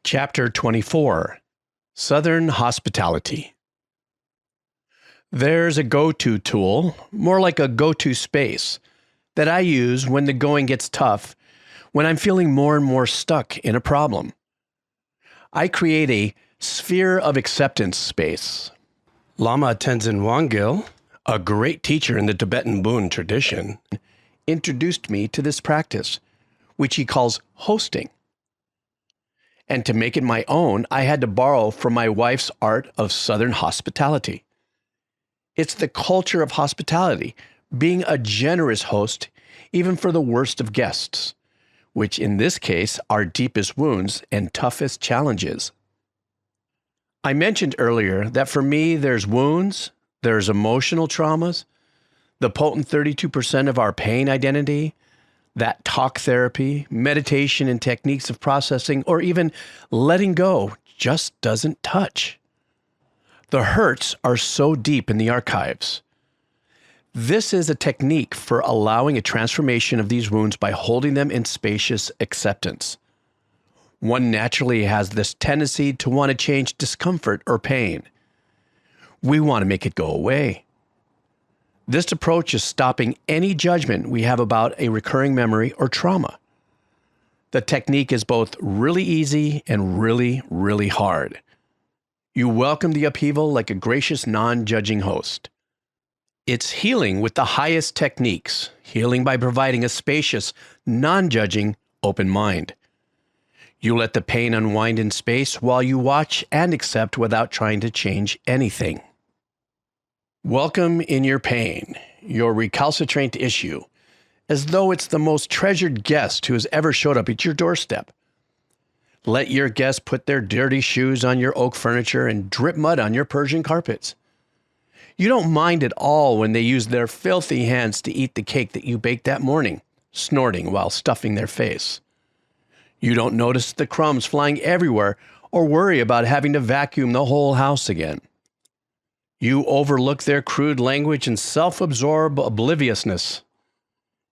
Chapter 24, Southern Hospitality. There's a go-to tool, more like a go-to space, that I use when the going gets tough, when I'm feeling more and more stuck in a problem. I create a sphere of acceptance space. Lama Tenzin Wangyal, a great teacher in the Tibetan Buddhist tradition, introduced me to this practice, which he calls hosting. And to make it my own, I had to borrow from my wife's art of Southern hospitality. It's the culture of hospitality, being a generous host, even for the worst of guests, which in this case are deepest wounds and toughest challenges. I mentioned earlier that for me there's wounds, there's emotional traumas, the potent 32% of our pain identity, that talk therapy, meditation, and techniques of processing, or even letting go just doesn't touch. The hurts are so deep in the archives. This is a technique for allowing a transformation of these wounds by holding them in spacious acceptance. One naturally has this tendency to want to change discomfort or pain. We want to make it go away. This approach is stopping any judgment we have about a recurring memory or trauma. The technique is both really easy and really, really hard. You welcome the upheaval like a gracious, non-judging host. It's healing with the highest techniques, healing by providing a spacious, non-judging, open mind. You let the pain unwind in space while you watch and accept without trying to change anything. Welcome in your pain, your recalcitrant issue, as though it's the most treasured guest who has ever showed up at your doorstep. Let your guest put their dirty shoes on your oak furniture and drip mud on your Persian carpets. You don't mind at all when they use their filthy hands to eat the cake that you baked that morning, snorting while stuffing their face. You don't notice the crumbs flying everywhere or worry about having to vacuum the whole house again. You overlook their crude language and self-absorbed obliviousness.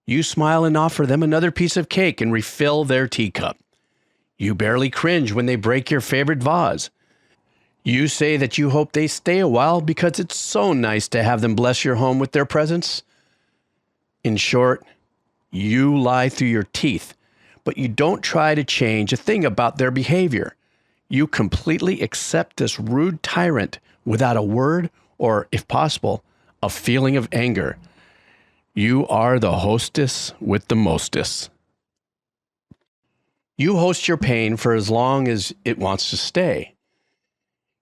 You smile and offer them another piece of cake and refill their teacup. You barely cringe when they break your favorite vase. You say that you hope they stay a while because it's so nice to have them bless your home with their presence. In short, you lie through your teeth, but you don't try to change a thing about their behavior. You completely accept this rude tyrant without a word or, if possible, a feeling of anger. You are the hostess with the mostess. You host your pain for as long as it wants to stay.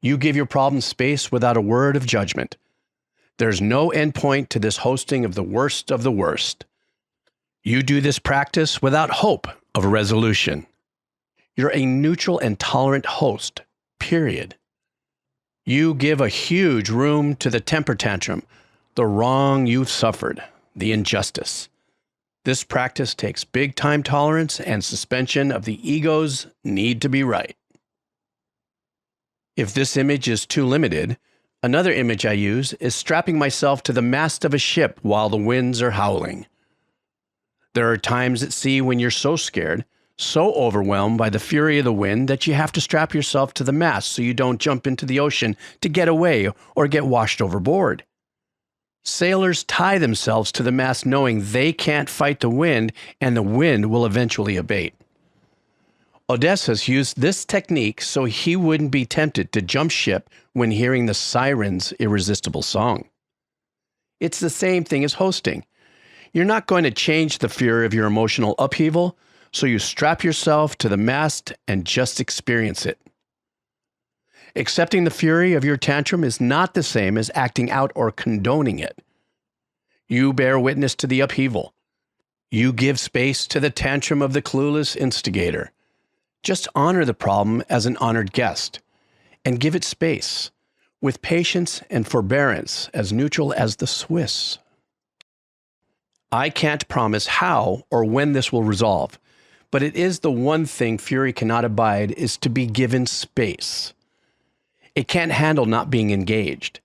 You give your problem space without a word of judgment. There's no endpoint to this hosting of the worst of the worst. You do this practice without hope of a resolution. You're a neutral and tolerant host, period. You give a huge room to the temper tantrum, the wrong you've suffered, the injustice. This practice takes big time tolerance and suspension of the ego's need to be right. If this image is too limited, another image I use is strapping myself to the mast of a ship while the winds are howling. There are times at sea when you're so scared, so overwhelmed by the fury of the wind that you have to strap yourself to the mast so you don't jump into the ocean to get away or get washed overboard. Sailors tie themselves to the mast knowing they can't fight the wind and the wind will eventually abate. Odysseus used this technique so he wouldn't be tempted to jump ship when hearing the siren's irresistible song. It's the same thing as hosting. You're not going to change the fury of your emotional upheaval, so you strap yourself to the mast and just experience it. Accepting the fury of your tantrum is not the same as acting out or condoning it. You bear witness to the upheaval. You give space to the tantrum of the clueless instigator. Just honor the problem as an honored guest, and give it space, with patience and forbearance as neutral as the Swiss. I can't promise how or when this will resolve, but it is the one thing fury cannot abide is to be given space. It can't handle not being engaged.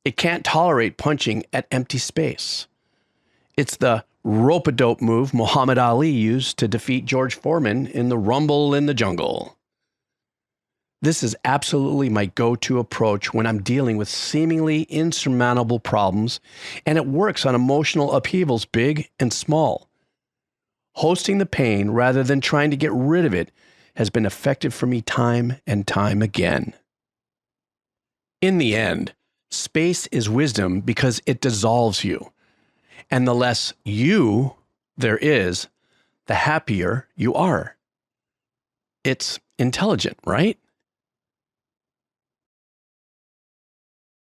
It can't tolerate punching at empty space. It's the rope-a-dope move Muhammad Ali used to defeat George Foreman in the Rumble in the Jungle. This is absolutely my go-to approach when I'm dealing with seemingly insurmountable problems, and it works on emotional upheavals big and small. Hosting the pain rather than trying to get rid of it has been effective for me time and time again. In the end, space is wisdom because it dissolves you. And the less you there is, the happier you are. It's intelligent, right?